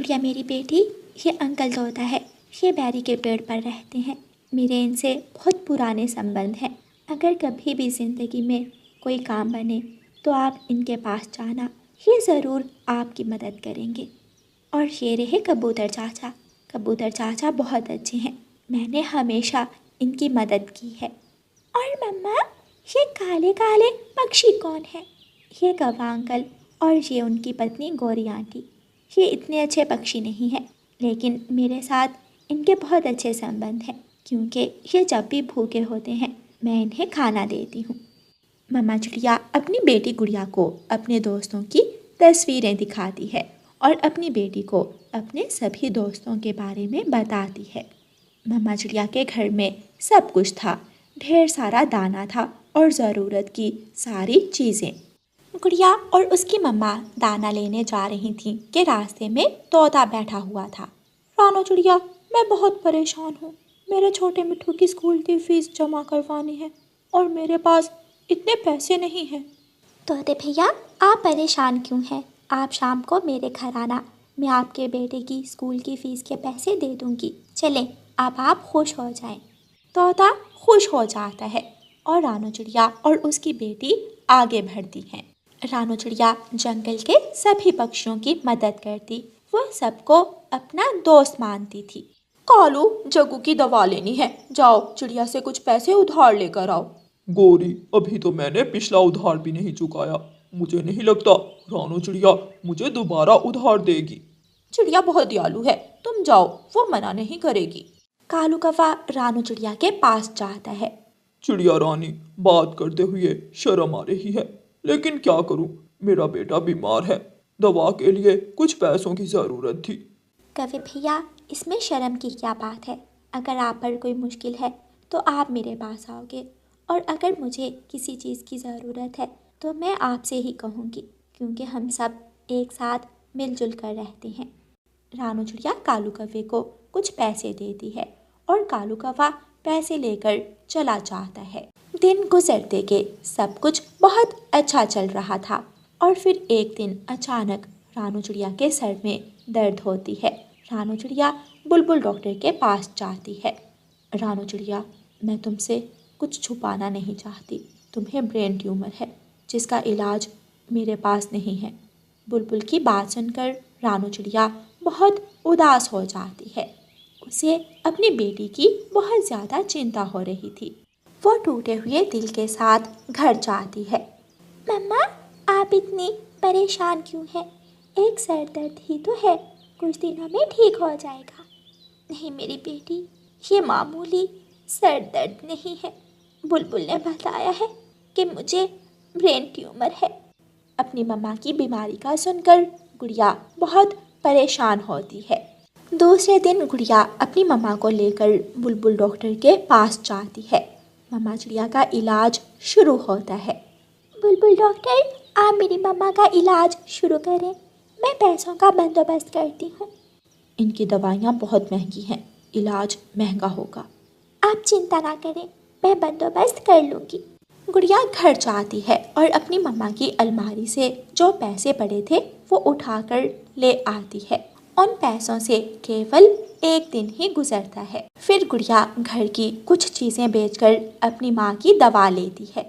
गुड़िया मेरी बेटी, ये अंकल तोता है। ये बैरी के पेड़ पर रहते हैं। मेरे इनसे बहुत पुराने संबंध हैं। अगर कभी भी ज़िंदगी में कोई काम बने तो आप इनके पास जाना, ये ज़रूर आपकी मदद करेंगे। और ये रहे कबूतर चाचा। कबूतर चाचा बहुत अच्छे हैं, मैंने हमेशा इनकी मदद की है। और मम्मा, ये काले काले पक्षी कौन है? ये कौवा अंकल और ये उनकी पत्नी गौरी आंटी। ये इतने अच्छे पक्षी नहीं हैं, लेकिन मेरे साथ इनके बहुत अच्छे संबंध हैं, क्योंकि ये जब भी भूखे होते हैं मैं इन्हें खाना देती हूँ। मम्मा चिड़िया अपनी बेटी गुड़िया को अपने दोस्तों की तस्वीरें दिखाती है और अपनी बेटी को अपने सभी दोस्तों के बारे में बताती है। मम्मा चिड़िया के घर में सब कुछ था, ढेर सारा दाना था और ज़रूरत की सारी चीज़ें। गुड़िया और उसकी मम्मा दाना लेने जा रही थीं कि रास्ते में तोता बैठा हुआ था। रानो चिड़िया, मैं बहुत परेशान हूँ। मेरे छोटे मिट्ठू की स्कूल की फ़ीस जमा करवानी है और मेरे पास इतने पैसे नहीं हैं। तोते भैया, आप परेशान क्यों हैं? आप शाम को मेरे घर आना, मैं आपके बेटे की स्कूल की फ़ीस के पैसे दे दूँगी। चलें, अब आप खुश हो जाएं। तोता खुश हो जाता है और रानो चिड़िया और उसकी बेटी आगे बढ़ती हैं। रानो चिड़िया जंगल के सभी पक्षियों की मदद करती, वह सबको अपना दोस्त मानती थी। कालू, जग्गू की दवा लेनी है, जाओ चिड़िया से कुछ पैसे उधार लेकर आओ। गौरी, अभी तो मैंने पिछला उधार भी नहीं चुकाया। मुझे नहीं लगता रानो चिड़िया मुझे दोबारा उधार देगी। चिड़िया बहुत दयालु है, तुम जाओ, वो मना नहीं करेगी। कालू कौवा रानो चिड़िया के पास जाता है। चिड़िया रानी, बात करते हुए शर्म आ रही है, लेकिन क्या करूं, मेरा बेटा बीमार है, दवा के लिए कुछ पैसों की ज़रूरत थी। कौवे भैया, इसमें शर्म की क्या बात है? अगर आप पर कोई मुश्किल है तो आप मेरे पास आओगे, और अगर मुझे किसी चीज़ की ज़रूरत है तो मैं आपसे ही कहूँगी, क्योंकि हम सब एक साथ मिलजुल कर रहते हैं। रानो चिड़िया कालू कौवे को कुछ पैसे देती है और कालू कौवा पैसे लेकर चला जाता है। दिन गुजरते के सब कुछ बहुत अच्छा चल रहा था, और फिर एक दिन अचानक रानो चिड़िया के सर में दर्द होती है। रानो चिड़िया बुलबुल डॉक्टर के पास जाती है। रानो चिड़िया, मैं तुमसे कुछ छुपाना नहीं चाहती, तुम्हें ब्रेन ट्यूमर है जिसका इलाज मेरे पास नहीं है। बुलबुल की बात सुनकर रानो चिड़िया बहुत उदास हो जाती है। उसे अपनी बेटी की बहुत ज़्यादा चिंता हो रही थी। वो टूटे हुए दिल के साथ घर जाती है। मम्मा, आप इतनी परेशान क्यों हैं? एक सर दर्द ही तो है, कुछ दिनों में ठीक हो जाएगा। नहीं मेरी बेटी, ये मामूली सर दर्द नहीं है। बुलबुल ने बताया है कि मुझे ब्रेन ट्यूमर है। अपनी मम्मा की बीमारी का सुनकर गुड़िया बहुत परेशान होती है। दूसरे दिन गुड़िया अपनी मम्मा को लेकर बुलबुल डॉक्टर के पास जाती है। मम्मा चिड़िया का इलाज शुरू होता है। बुलबुल डॉक्टर, आप मेरी मम्मा का इलाज शुरू करें, मैं पैसों का बंदोबस्त करती हूँ। इनकी दवाइयाँ बहुत महंगी हैं, इलाज महंगा होगा। आप चिंता ना करें, मैं बंदोबस्त कर लूँगी। गुड़िया घर जाती है और अपनी मम्मा की अलमारी से जो पैसे पड़े थे वो उठाकर ले आती है। उन पैसों से केवल एक दिन ही गुजरता है। फिर गुड़िया घर की कुछ चीज़ें बेचकर अपनी माँ की दवा लेती है।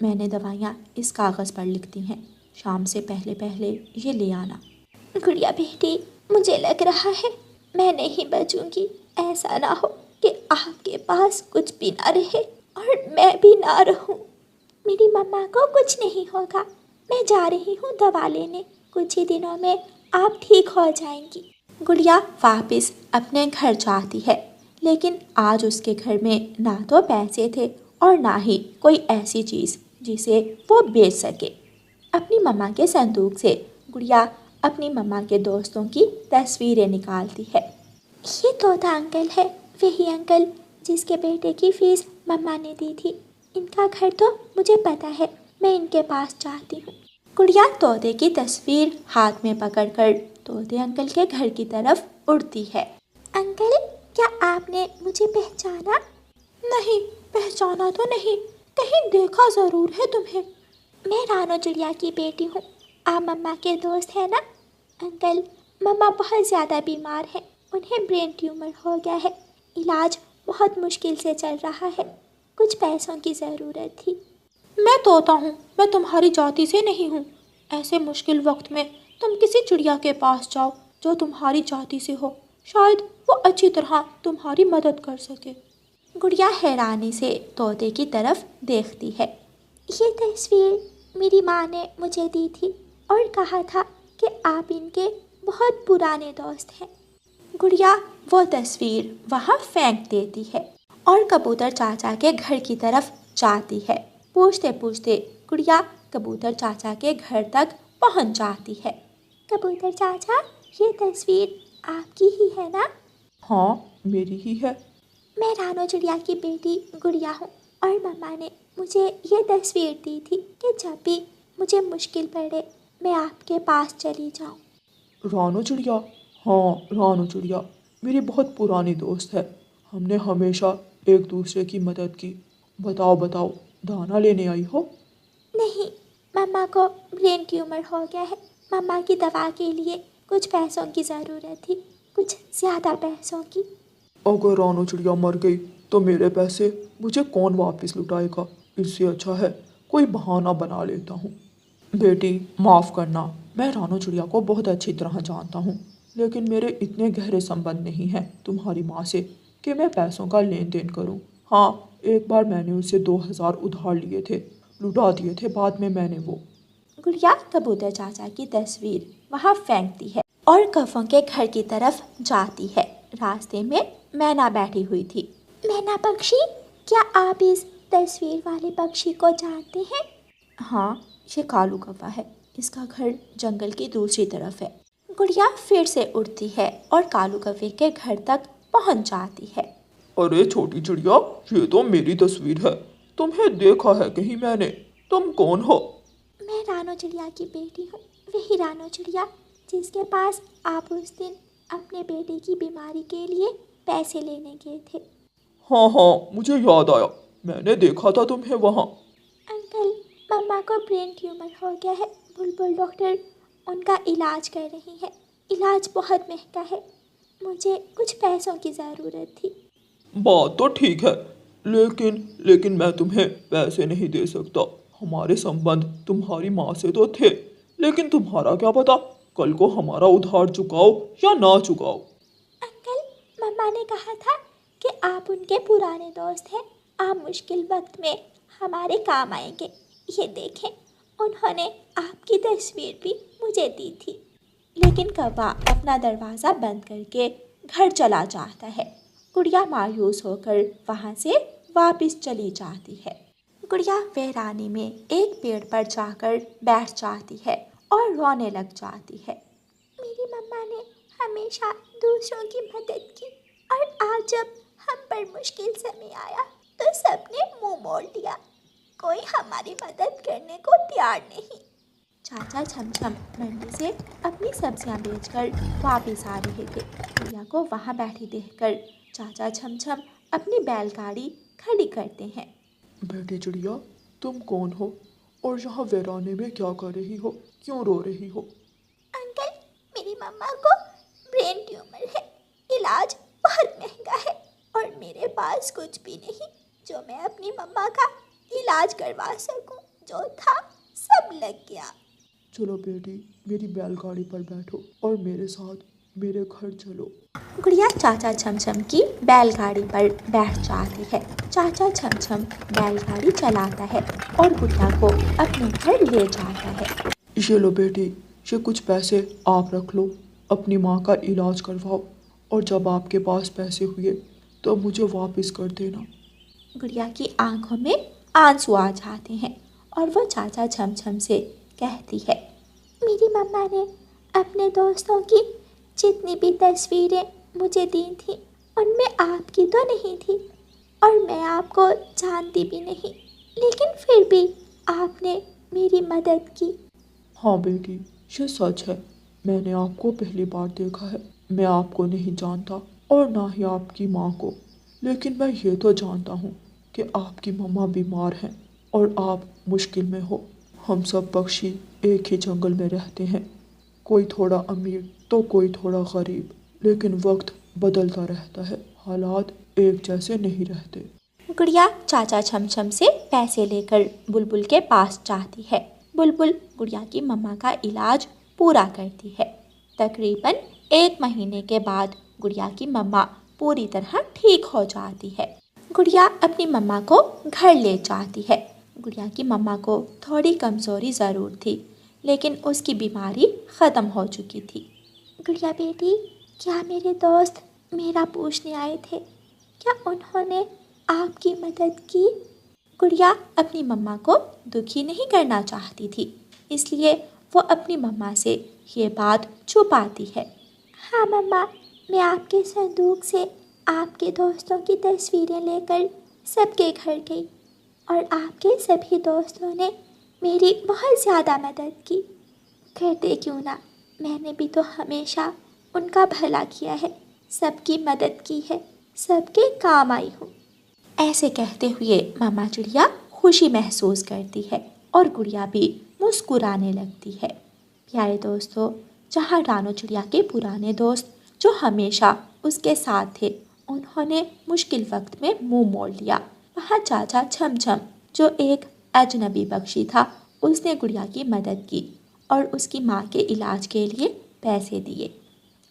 मैंने दवाइयाँ इस कागज़ पर लिखती हैं, शाम से पहले पहले ये ले आना। गुड़िया बेटी, मुझे लग रहा है मैं नहीं बचूंगी। ऐसा ना हो कि आपके पास कुछ भी ना रहे और मैं भी ना रहूं। मेरी मम्मा को कुछ नहीं होगा, मैं जा रही हूँ दवा लेने, कुछ ही दिनों में आप ठीक हो जाएंगी। गुड़िया वापस अपने घर जाती है, लेकिन आज उसके घर में ना तो पैसे थे और ना ही कोई ऐसी चीज़ जिसे वो बेच सके। अपनी मम्मा के संदूक से गुड़िया अपनी मम्मा के दोस्तों की तस्वीरें निकालती है। ये तोता अंकल है, वही अंकल जिसके बेटे की फ़ीस मम्मा ने दी थी। इनका घर तो मुझे पता है, मैं इनके पास जाती हूँ। गुड़िया तोते की तस्वीर हाथ में पकड़कर तोते अंकल के घर की तरफ उड़ती है। अंकल, क्या आपने मुझे पहचाना? नहीं, पहचाना तो नहीं, कहीं देखा ज़रूर है तुम्हें। मैं रानो चिड़िया की बेटी हूँ, आप मम्मा के दोस्त हैं ना? अंकल, मम्मा बहुत ज़्यादा बीमार हैं, उन्हें ब्रेन ट्यूमर हो गया है। इलाज बहुत मुश्किल से चल रहा है, कुछ पैसों की ज़रूरत थी। मैं तोता हूँ, मैं तुम्हारी जाति से नहीं हूँ। ऐसे मुश्किल वक्त में तुम किसी चिड़िया के पास जाओ जो तुम्हारी जाति से हो, शायद वो अच्छी तरह तुम्हारी मदद कर सके। गुड़िया हैरानी से तोते की तरफ देखती है। ये तस्वीर मेरी माँ ने मुझे दी थी और कहा था कि आप इनके बहुत पुराने दोस्त हैं। गुड़िया वो तस्वीर वहाँ फेंक देती है और कबूतर चाचा के घर की तरफ जाती है। पूछते पूछते गुड़िया कबूतर चाचा के घर तक पहुँच जाती है। कबूतर चाचा, ये तस्वीर आपकी ही है ना? हाँ, मेरी ही है। मैं रानो चिड़िया की बेटी गुड़िया हूँ और मम्मा ने मुझे ये तस्वीर दी थी कि जब भी मुझे मुश्किल पड़े मैं आपके पास चली जाऊँ। रानो चिड़िया? हाँ, रानो चिड़िया मेरी बहुत पुरानी दोस्त है। हमने हमेशा एक दूसरे की मदद की। बताओ बताओ, दाना लेने आई हो? नहीं, मम्मा को ब्रेन ट्यूमर हो गया है। मम्मा की दवा के लिए कुछ पैसों की ज़रूरत थी, कुछ ज़्यादा पैसों की। अगर रानो चिड़िया मर गई तो मेरे पैसे मुझे कौन वापस लुटाएगा? इससे अच्छा है कोई बहाना बना लेता हूँ। बेटी, माफ़ करना, मैं रानो चिड़िया को बहुत अच्छी तरह जानता हूँ, लेकिन मेरे इतने गहरे संबंध नहीं हैं तुम्हारी माँ से कि मैं पैसों का लेन देन करूँ। हाँ, एक बार मैंने उससे 2000 उधार लिए थे, लुटा दिए थे बाद में मैंने वो। गुड़िया कबूतर चाचा की तस्वीर वहाँ फेंकती है और कौवों के घर की तरफ जाती है। रास्ते में मैना बैठी हुई थी। मैना पक्षी, क्या आप इस तस्वीर वाले पक्षी को जानते हैं? हाँ, ये कालू कौवा है। इसका घर जंगल की दूसरी तरफ है। गुड़िया फिर से उड़ती है और कालू कौवे के घर तक पहुँच जाती है। अरे छोटी चिड़िया, ये तो मेरी तस्वीर है। तुम्हें देखा है कहीं मैंने? तुम कौन हो? मैं रानो चिड़िया की बेटी हूँ, वही रानो चिड़िया जिसके पास आप उस दिन अपने बेटे की बीमारी के लिए पैसे लेने गए थे। हाँ हाँ, मुझे याद आया, मैंने देखा था तुम्हें वहाँ। अंकल, मम्मा को ब्रेन ट्यूमर हो गया है। बुलबुल डॉक्टर उनका इलाज कर रही है। इलाज बहुत महंगा है, मुझे कुछ पैसों की ज़रूरत थी। बात तो ठीक है, लेकिन मैं तुम्हें पैसे नहीं दे सकता। हमारे संबंध तुम्हारी माँ से तो थे, लेकिन तुम्हारा क्या पता कल को हमारा उधार चुकाओ या ना चुकाओ। अंकल, मम्मा ने कहा था कि आप उनके पुराने दोस्त हैं, आप मुश्किल वक्त में हमारे काम आएंगे। ये देखें, उन्होंने आपकी तस्वीर भी मुझे दी थी। लेकिन कौवा अपना दरवाज़ा बंद करके घर चला जाता है। गुड़िया मायूस होकर वहाँ से वापस चली जाती है। गुड़िया वीरानी में एक पेड़ पर जाकर बैठ जाती है और रोने लग जाती है। मेरी मम्मा ने हमेशा दूसरों की मदद की और आज जब हम पर मुश्किल समय आया तो सबने मुंह मोड़ लिया। कोई हमारी मदद करने को तैयार नहीं। चाचा छमछम मंडी से अपनी सब्जियां बेचकर वापस आ रहे थे। गुड़िया को वहां बैठी देखकर चाचा छमछम अपनी बैलगाड़ी खड़ी करते हैं। बेटी चिड़िया, तुम कौन हो और यहाँ वीराने में क्या कर रही हो? क्यों रो रही हो? अंकल, मेरी मम्मा को ब्रेन ट्यूमर है, इलाज बहुत महंगा है और मेरे पास कुछ भी नहीं जो मैं अपनी मम्मा का इलाज करवा सकूं। जो था सब लग गया। चलो बेटी, मेरी बैलगाड़ी पर बैठो और मेरे साथ मेरे घर चलो। गुड़िया चाचा छमछम की बैलगाड़ी पर बैठ जाती है। चाचा छमछम बैलगाड़ी चलाता है और गुड़िया को अपने घर ले जाता है। ये लो बेटी, ये कुछ पैसे आप रख लो, अपनी माँ का इलाज करवाओ और जब आपके पास पैसे हुए तो मुझे वापस कर देना। गुड़िया की आंखों में आंसू आ जाते हैं और वो चाचा छमछम से कहती है, मेरी मम्मा ने अपने दोस्तों की जितनी भी तस्वीरें मुझे दी थी उनमें आपकी तो नहीं थी और मैं आपको जानती भी नहीं, लेकिन फिर भी आपने मेरी मदद की। हाँ बेटी, ये सच है, मैंने आपको पहली बार देखा है। मैं आपको नहीं जानता और ना ही आपकी माँ को, लेकिन मैं ये तो जानता हूँ कि आपकी मम्मा बीमार हैं और आप मुश्किल में हो। हम सब पक्षी एक ही जंगल में रहते हैं, कोई थोड़ा अमीर तो कोई थोड़ा गरीब, लेकिन वक्त बदलता रहता है, हालात एक जैसे नहीं रहते। गुड़िया चाचा छमछम से पैसे लेकर बुलबुल के पास जाती है। बुलबुल गुड़िया की मम्मा का इलाज पूरा करती है। तकरीबन 1 महीने के बाद गुड़िया की मम्मा पूरी तरह ठीक हो जाती है। गुड़िया अपनी मम्मा को घर ले जाती है। गुड़िया की मम्मा को थोड़ी कमज़ोरी ज़रूर थी, लेकिन उसकी बीमारी ख़त्म हो चुकी थी। गुड़िया बेटी, क्या मेरे दोस्त मेरा पूछने आए थे? क्या उन्होंने आपकी मदद की? गुड़िया अपनी मम्मा को दुखी नहीं करना चाहती थी, इसलिए वो अपनी मम्मा से ये बात छुपाती है। हाँ मम्मा, मैं आपके संदूक से आपके दोस्तों की तस्वीरें लेकर सबके घर गई और आपके सभी दोस्तों ने मेरी बहुत ज़्यादा मदद की। कहते क्यों ना, मैंने भी तो हमेशा उनका भला किया है, सबकी मदद की है, सबके काम आई हूँ। ऐसे कहते हुए मामा चिड़िया खुशी महसूस करती है और गुड़िया भी मुस्कुराने लगती है। प्यारे दोस्तों, जहाँ रानो चिड़िया के पुराने दोस्त जो हमेशा उसके साथ थे, उन्होंने मुश्किल वक्त में मुंह मोड़ लिया, वहाँ चाचा छमछम जो एक अजनबी पक्षी था, उसने गुड़िया की मदद की और उसकी माँ के इलाज के लिए पैसे दिए।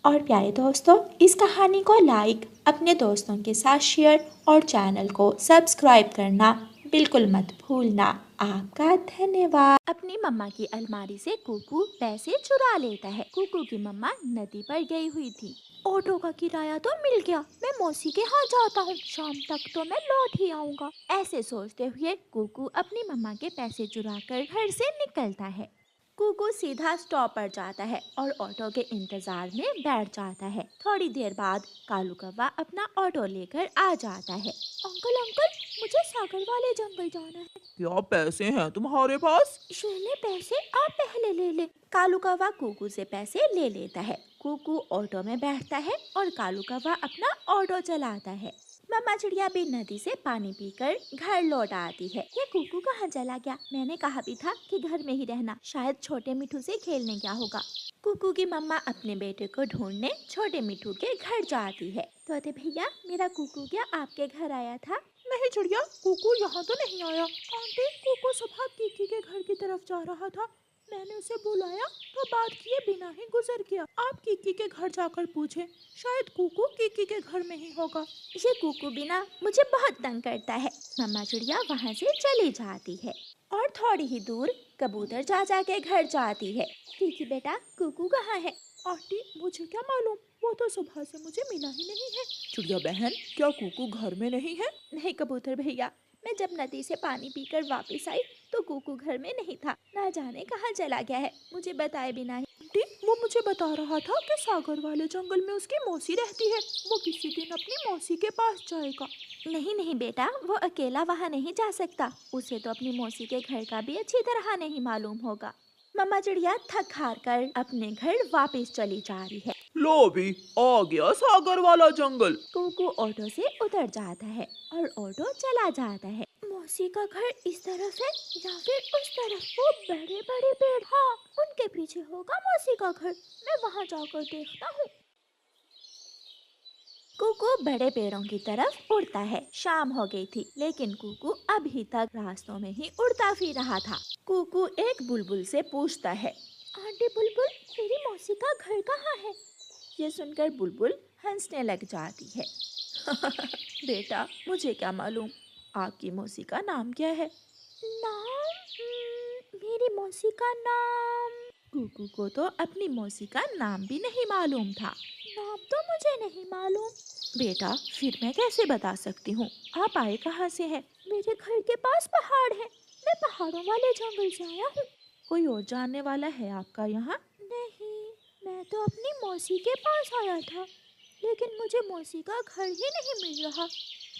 और प्यारे दोस्तों, इस कहानी को लाइक, अपने दोस्तों के साथ शेयर और चैनल को सब्सक्राइब करना बिल्कुल मत भूलना। आपका धन्यवाद। अपनी मम्मा की अलमारी से कुकू पैसे चुरा लेता है। कुकू की मम्मा नदी पर गई हुई थी। ऑटो का किराया तो मिल गया, मैं मौसी के यहाँ जाता हूँ, शाम तक तो मैं लौट ही आऊँगा। ऐसे सोचते हुए कुकू अपनी मम्मा के पैसे चुराकर घर से निकलता है। कुकू सीधा स्टॉप पर जाता है और ऑटो के इंतजार में बैठ जाता है। थोड़ी देर बाद कालू कौवा अपना ऑटो लेकर आ जाता है। अंकल अंकल, मुझे सागर वाले जंगल जाना है। क्या पैसे हैं तुम्हारे पास? ये ले पैसे, आप पहले ले ले। कालू कौवा कुकू से पैसे ले लेता है। कुकू ऑटो में बैठता है और कालू कौवा अपना ऑटो चलाता है। मम्मा चिड़िया भी नदी से पानी पीकर घर लौट आती है। ये कुकू कहाँ चला गया? मैंने कहा भी था कि घर में ही रहना, शायद छोटे मिठू से खेलने गया होगा। कुकू की मम्मा अपने बेटे को ढूंढने छोटे मिठू के घर जाती है। तोते भैया, मेरा कुकू क्या आपके घर आया था? नहीं चिड़िया, कुकू यहाँ तो नहीं आया। आंटी, कुकू सुबह कीकी के घर की तरफ जा रहा था, मैंने उसे बुलाया तो बात किए बिना ही गुजर गया। आप कीकी के घर जाकर पूछें, शायद कुकू कीकी के घर में ही होगा। ये कुकू बिना मुझे बहुत तंग करता है। मम्मा चिड़िया वहाँ से चली जाती है और थोड़ी ही दूर कबूतर चाचा के घर जाती है। कीकी बेटा, कुकू कहाँ है? आंटी, मुझे क्या मालूम, वो तो सुबह से मुझे मिला ही नहीं है। चिड़िया बहन, क्या कुकू घर में नहीं है? नहीं कबूतर भैया, मैं जब नदी से पानी पीकर वापस आई तो कुकू घर में नहीं था, ना जाने कहाँ चला गया है, मुझे बताए बिना ही। आंटी, वो मुझे बता रहा था कि सागर वाले जंगल में उसकी मौसी रहती है, वो किसी दिन अपनी मौसी के पास जाएगा। नहीं नहीं बेटा, वो अकेला वहाँ नहीं जा सकता, उसे तो अपनी मौसी के घर का भी अच्छी तरह नहीं मालूम होगा। मम्मा चिड़िया थक हार कर अपने घर वापस चली जा रही है। लो भी, आ गया सागर वाला जंगल। कुकू ऑटो से उतर जाता है और ऑटो चला जाता है। मौसी का घर इस तरफ है या फिर उस तरफ? वो बड़े बड़े पेड़, हाँ उनके पीछे होगा मौसी का घर, मैं वहाँ जाकर देखता हूँ। कुकू बड़े पेड़ों की तरफ उड़ता है। शाम हो गई थी, लेकिन कुकू अभी तक रास्तों में ही उड़ता फिर रहा था। कुकू एक बुलबुल से पूछता है, आंटी बुलबुल, मेरी मौसी का घर कहाँ है? ये सुनकर बुलबुल हंसने लग जाती है। बेटा, मुझे क्या मालूम, आपकी मौसी का नाम क्या है? नाम? मेरी मौसी का नाम? कुकू को तो अपनी मौसी का नाम भी नहीं मालूम था। नाम तो मुझे नहीं मालूम। बेटा, फिर मैं कैसे बता सकती हूँ, आप आए कहाँ से हैं? मेरे घर के पास पहाड़ है, मैं पहाड़ों वाले जंगल से आया हूँ। कोई और जानने वाला है आपका यहाँ? नहीं, मैं तो अपनी मौसी के पास आया था, लेकिन मुझे मौसी का घर ही नहीं मिल रहा।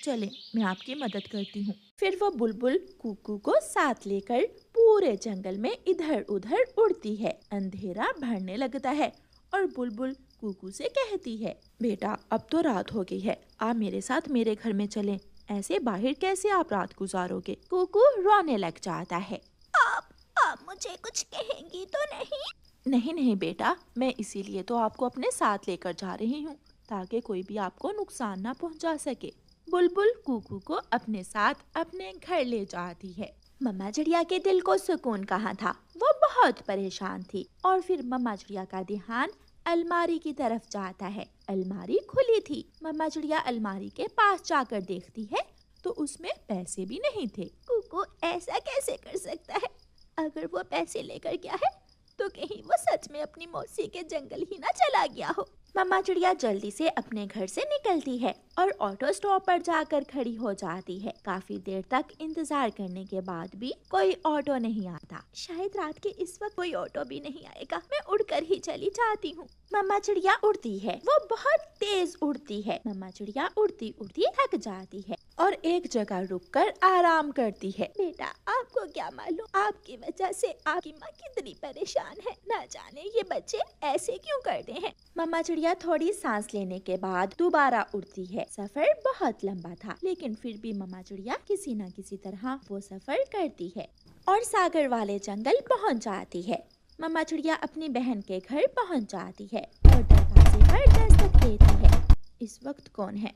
चले, मैं आपकी मदद करती हूँ। फिर वो बुलबुल कुकू को साथ लेकर पूरे जंगल में इधर उधर उड़ती है। अंधेरा बढ़ने लगता है और बुलबुल कुकू से कहती है, बेटा अब तो रात हो गई है, आप मेरे साथ मेरे घर में चलें, ऐसे बाहर कैसे आप रात गुजारोगे? कुकू रोने लग जाता है। आप मुझे कुछ कहेंगी तो नहीं? नहीं नहीं बेटा, मैं इसीलिए तो आपको अपने साथ लेकर जा रही हूँ ताकि कोई भी आपको नुकसान ना पहुँचा सके। बुलबुल कूकू को अपने साथ अपने घर ले जाती है। मम्मा चिड़िया के दिल को सुकून कहाँ था, वो बहुत परेशान थी। और फिर मम्मा चिड़िया का ध्यान अलमारी की तरफ जाता है। अलमारी खुली थी। मम्मा चिड़िया अलमारी के पास जाकर देखती है तो उसमें पैसे भी नहीं थे। कुकू ऐसा कैसे कर सकता है? अगर वो पैसे लेकर गया है तो कहीं वो सच में अपनी मौसी के जंगल ही ना चला गया हो। मम्मा चिड़िया जल्दी से अपने घर से निकलती है और ऑटो स्टॉप पर जाकर खड़ी हो जाती है। काफी देर तक इंतजार करने के बाद भी कोई ऑटो नहीं आता। शायद रात के इस वक्त कोई ऑटो भी नहीं आएगा, मैं उड़कर ही चली जाती हूँ। मम्मा चिड़िया उड़ती है, वो बहुत तेज उड़ती है। मम्मा चिड़िया उड़ती उड़ती थक जाती है और एक जगह रुककर आराम करती है। बेटा, आपको क्या मालूम, आपकी वजह से आपकी माँ कितनी परेशान है। ना जाने ये बच्चे ऐसे क्यों करते हैं। मम्मा चिड़िया थोड़ी सांस लेने के बाद दोबारा उड़ती है। सफर बहुत लंबा था, लेकिन फिर भी मम्मा चिड़िया किसी न किसी तरह वो सफर करती है और सागर वाले जंगल पहुंच जाती है। मम्मा चिड़िया अपनी बहन के घर पहुंच जाती है और दरवाजे पर दस्तक देती है। इस वक्त कौन है?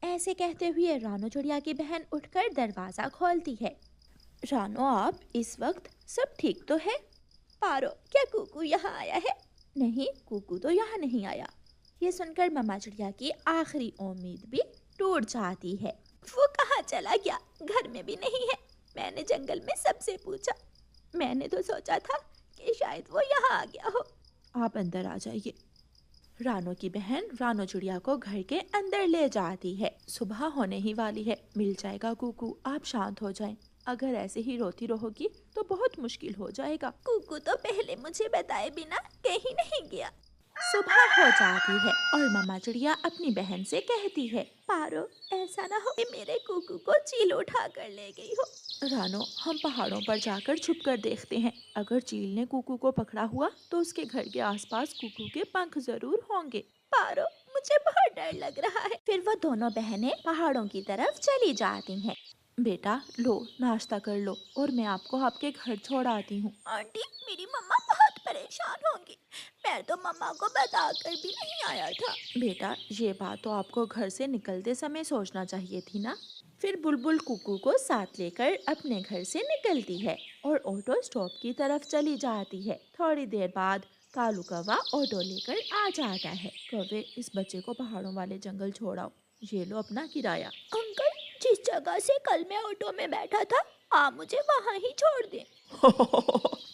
ऐसे कहते हुए रानो चिड़िया की बहन उठकर दरवाजा खोलती है। रानो, आप इस वक्त सब ठीक तो है? पारो, क्या कुकू यहाँ आया है? नहीं, कुकू तो यहाँ नहीं आया। ये सुनकर मम्मा चिड़िया की आखिरी उम्मीद भी टूट जाती है। वो कहाँ चला गया? घर में भी नहीं है। मैंने जंगल में सबसे पूछा, मैंने तो सोचा था कि शायद वो यहाँ आ गया हो। आप अंदर आ जाइए। रानो की बहन रानो चिड़िया को घर के अंदर ले जाती है। सुबह होने ही वाली है, मिल जाएगा कुकू, आप शांत हो जाएं। अगर ऐसे ही रोती रहोगी तो बहुत मुश्किल हो जाएगा। कुकू तो पहले मुझे बताए बिना कहीं नहीं गया। सुबह हो जाती है और मम्मा चिड़िया अपनी बहन से कहती है, पारो, ऐसा ना हो कि मेरे कुकू को चील उठा कर ले गई हो। रानो, हम पहाड़ों पर जाकर छुप कर देखते हैं। अगर चील ने कुकू को पकड़ा हुआ तो उसके घर के आसपास कुकू के पंख जरूर होंगे। पारो, मुझे बहुत डर लग रहा है। फिर वो दोनों बहनें पहाड़ों की तरफ चली जाती हैं। बेटा, लो नाश्ता कर लो और मैं आपको आपके घर छोड़ आती हूँ। आंटी, मेरी मम्मा बहुत परेशान होंगी। मैं तो मम्मा को बताकर भी नहीं आया था। बेटा, ये बात तो आपको घर से निकलते समय सोचना चाहिए थी ना। फिर बुलबुल कुकू को साथ लेकर अपने घर से निकलती है और ऑटो स्टॉप की तरफ चली जाती है। थोड़ी देर बाद कालू कौवा ऑटो लेकर आ जाता है। कौवे, इस बच्चे को पहाड़ों वाले जंगल छोड़ाओ, ये लो अपना किराया। अंकल, जिस जगह से कल मैं ऑटो में बैठा था, आप मुझे वहाँ ही छोड़ दें।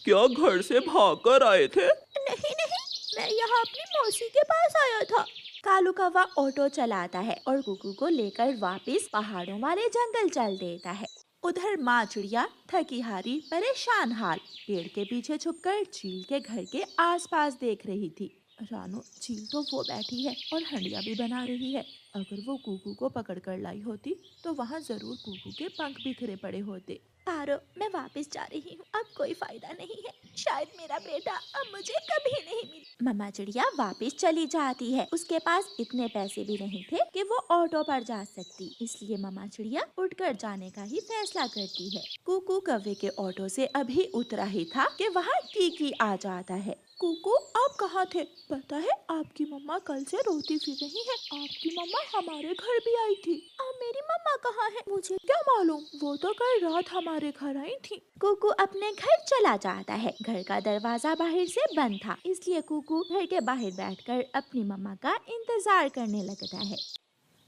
क्या घर से भागकर आए थे? नहीं नहीं, मैं यहाँ अपनी मौसी के पास आया था। कालू कौवा ऑटो चलाता है और कुकू को लेकर वापस पहाड़ों वाले जंगल चल देता है। उधर माँ चिड़िया थकी हारी परेशान हाल पेड़ के पीछे छुपकर चील के घर के आसपास देख रही थी। रानो, चील तो वो बैठी है और हंडिया भी बना रही है। अगर वो कुकू को पकड़ कर लाई होती तो वहाँ जरूर कुकू के पंख बिखरे पड़े होते। पारो, मैं वापस जा रही हूँ, अब कोई फायदा नहीं है। शायद मेरा बेटा अब मुझे कभी नहीं मिले। मम्मा चिड़िया वापस चली जाती है। उसके पास इतने पैसे भी नहीं थे कि वो ऑटो पर जा सकती, इसलिए मम्मा चिड़िया उठकर जाने का ही फैसला करती है। कुकू कौवे के ऑटो से अभी उतरा ही था कि वहाँ कीकी आ जाता है। कुकू, आप कहाँ थे? पता है आपकी मम्मा कल से रोती फिर रही है। आपकी मम्मा हमारे घर भी आई थी। अब मेरी मम्मा कहाँ है? मुझे क्या मालूम, वो तो कल रात हमारे घर आई थी। कुकू अपने घर चला जाता है। घर का दरवाजा बाहर से बंद था, इसलिए कुकू घर के बाहर बैठकर अपनी मम्मा का इंतजार करने लगता है।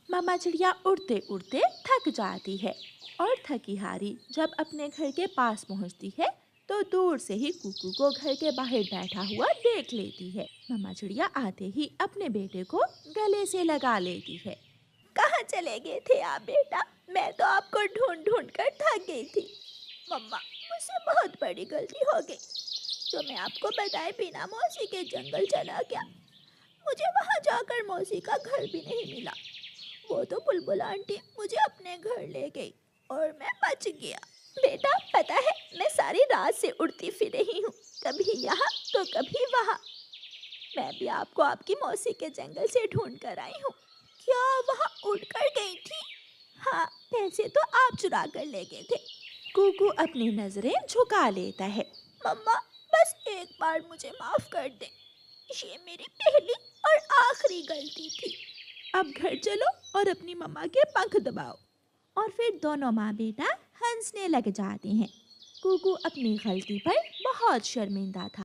मम्मा चिड़िया उड़ते उड़ते थक जाती है और थकी हारी जब अपने घर के पास पहुंचती है तो दूर से ही कुकू को घर के बाहर बैठा हुआ देख लेती है। मम्मा चिड़िया आते ही अपने बेटे को गले से लगा लेती है। कहाँ चले गए थे आप बेटा? मैं तो आपको ढूंढ ढूंढ कर थक गई थी। मम्मा, मुझसे बहुत बड़ी गलती हो गई जो मैं आपको बताए बिना मौसी के जंगल चला गया। मुझे वहाँ जाकर मौसी का घर भी नहीं मिला। वो तो बुलबुल आंटी मुझे अपने घर ले गई और मैं बच गया। बेटा, पता है मैं सारी रात से उड़ती फिर रही हूँ, कभी यहाँ तो कभी वहाँ। मैं भी आपको आपकी मौसी के जंगल से ढूंढ कर आई हूँ। क्या वहाँ उड़ कर गई थी? हाँ, पैसे तो आप चुरा कर ले गए थे। कुकू अपनी नजरें झुका लेता है। मम्मा, बस एक बार मुझे माफ कर दे, ये मेरी पहली और आखिरी गलती थी। अब घर चलो और अपनी मम्मा के पंख दबाओ। और फिर दोनों माँ बेटा हंसने लग जाते हैं। कुकू अपनी गलती पर बहुत शर्मिंदा था।